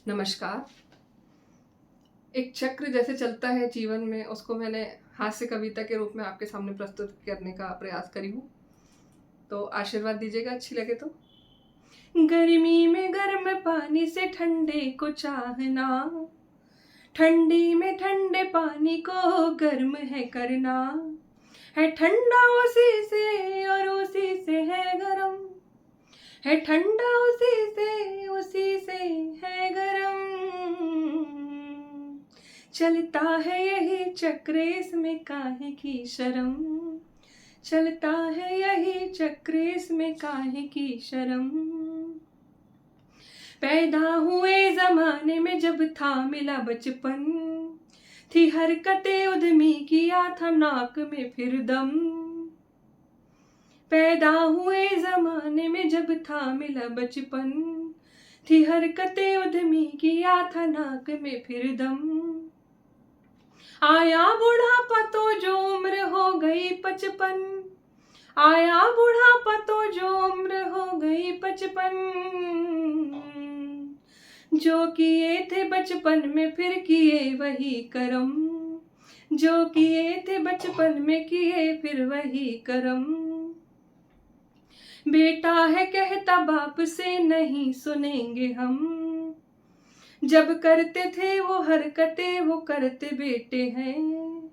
नमस्कार। एक चक्र जैसे चलता है जीवन में, उसको मैंने हास्य कविता के रूप में आपके सामने प्रस्तुत करने का प्रयास करी हूँ। तो आशीर्वाद दीजिएगा अच्छी लगे तो। गर्मी में गर्म पानी से ठंडे को चाहना, ठंडी में ठंडे पानी को गर्म है करना, है ठंडा उसी से और उसी से है गरम, है ठंडा उसी से है गरम। चलता है यही चक्र, इसमें काहे की शर्म, चलता है यही चक्र, इसमें काहे की शर्म। पैदा हुए जमाने में जब था मिला बचपन, थी हरकतें उद्यमी, किया था नाक में फिर दम। पैदा हुए जमाने में जब था मिला बचपन, थी हरकतें उद्यमी, किया था नाक में फिर दम। आया बुढ़ापा तो जो उम्र हो गई 55, आया बुढ़ापा तो जो उम्र हो गई 55। जो किए थे बचपन में फिर किए वही करम, जो किए थे बचपन में किए फिर वही करम। बेटा है कहता बाप से नहीं सुनेंगे हम, जब करते थे वो हरकतें वो करते बेटे हैं।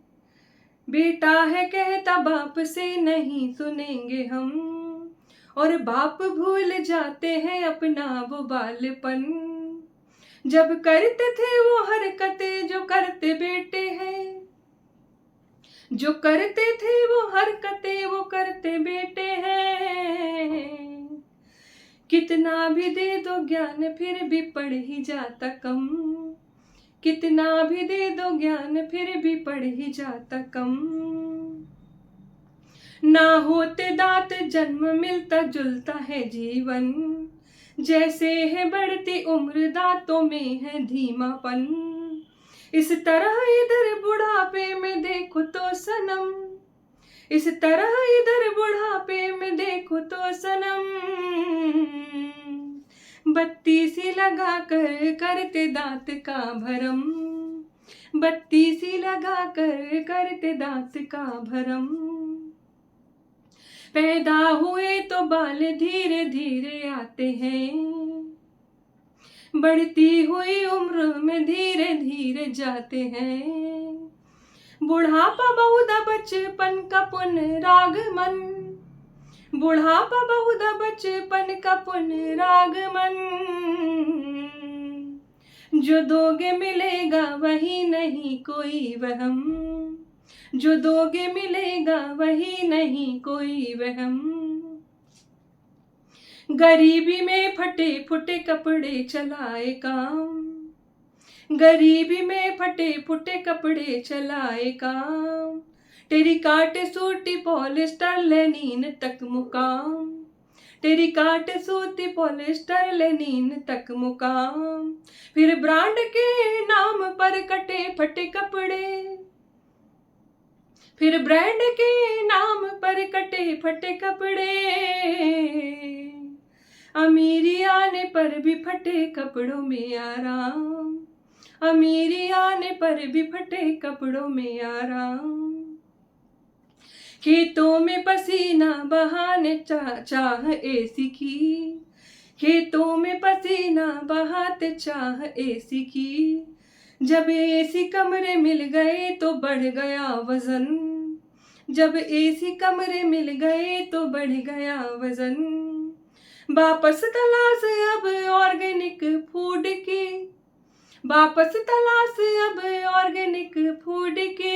बेटा है कहता बाप से नहीं सुनेंगे हम, और बाप भूल जाते हैं अपना वो बालपन, जब करते थे वो हरकतें जो करते बेटे हैं। जो करते थे वो हरकतें वो करते बेटे हैं। कितना भी दे दो ज्ञान फिर भी पढ़ ही जाता कम, कितना भी दे दो ज्ञान फिर भी पढ़ ही जाता कम। ना होते दांत जन्म मिलता जुलता है जीवन, जैसे है बढ़ती उम्र दांतों में है धीमापन। इस तरह इधर बुढ़ापे में देखो तो सनम, इस तरह इधर बुढ़ापे में देखो तो सनम। बत्ती सी लगा कर करते दांत का भरम, बत्ती सी लगा कर करते दांत का भरम। पैदा हुए तो बाल धीरे धीरे आते हैं, बढ़ती हुई उम्र में धीरे धीरे जाते हैं। बुढ़ापा बहुधा बचपन का पुनरागमन, बुढ़ापा बहुधा बचपन का पुनरागमन। जो दोगे मिलेगा वही नहीं कोई वहम, जो दोगे मिलेगा वही नहीं कोई वहम। गरीबी में फटे फुटे कपड़े चलाए काम, गरीबी में फटे फुटे कपड़े चलाए काम। टेरिकाट सूती पॉलिस्टर लेनिन तक मुकाम, टेरिकाट सूती पॉलिस्टर लेनिन तक मुकाम। फिर ब्रांड के नाम पर कटे फटे कपड़े, फिर ब्रांड के नाम पर कटे फटे कपड़े। अमीरी आने पर भी फटे कपड़ों में आराम, अमीरी आने पर भी फटे कपड़ों में आराम। खेतों में पसीना बहाने चाह एसी की, खेतों में पसीना बहाते चाह एसी की। जब एसी कमरे मिल गए तो बढ़ गया वजन, जब एसी कमरे मिल गए तो बढ़ गया वजन। वापस तलाश अब ऑर्गेनिक फूड की, वापस तलाश अब ऑर्गेनिक फूड की।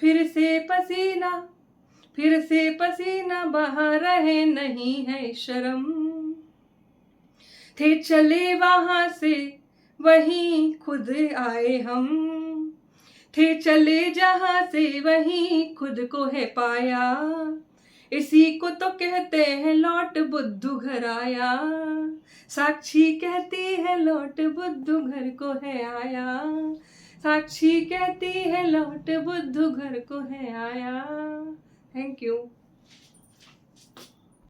फिर से पसीना, फिर से पसीना बहा रहे नहीं है शर्म। थे चले वहां से वहीं खुद आए हम, थे चले जहां से वहीं खुद को है पाया। इसी को तो कहते हैं लौट बुद्धू घर आया, साक्षी कहती है लौट बुद्धू घर को है आया, साक्षी कहती है लौट बुद्धू घर को है आया। Thank you.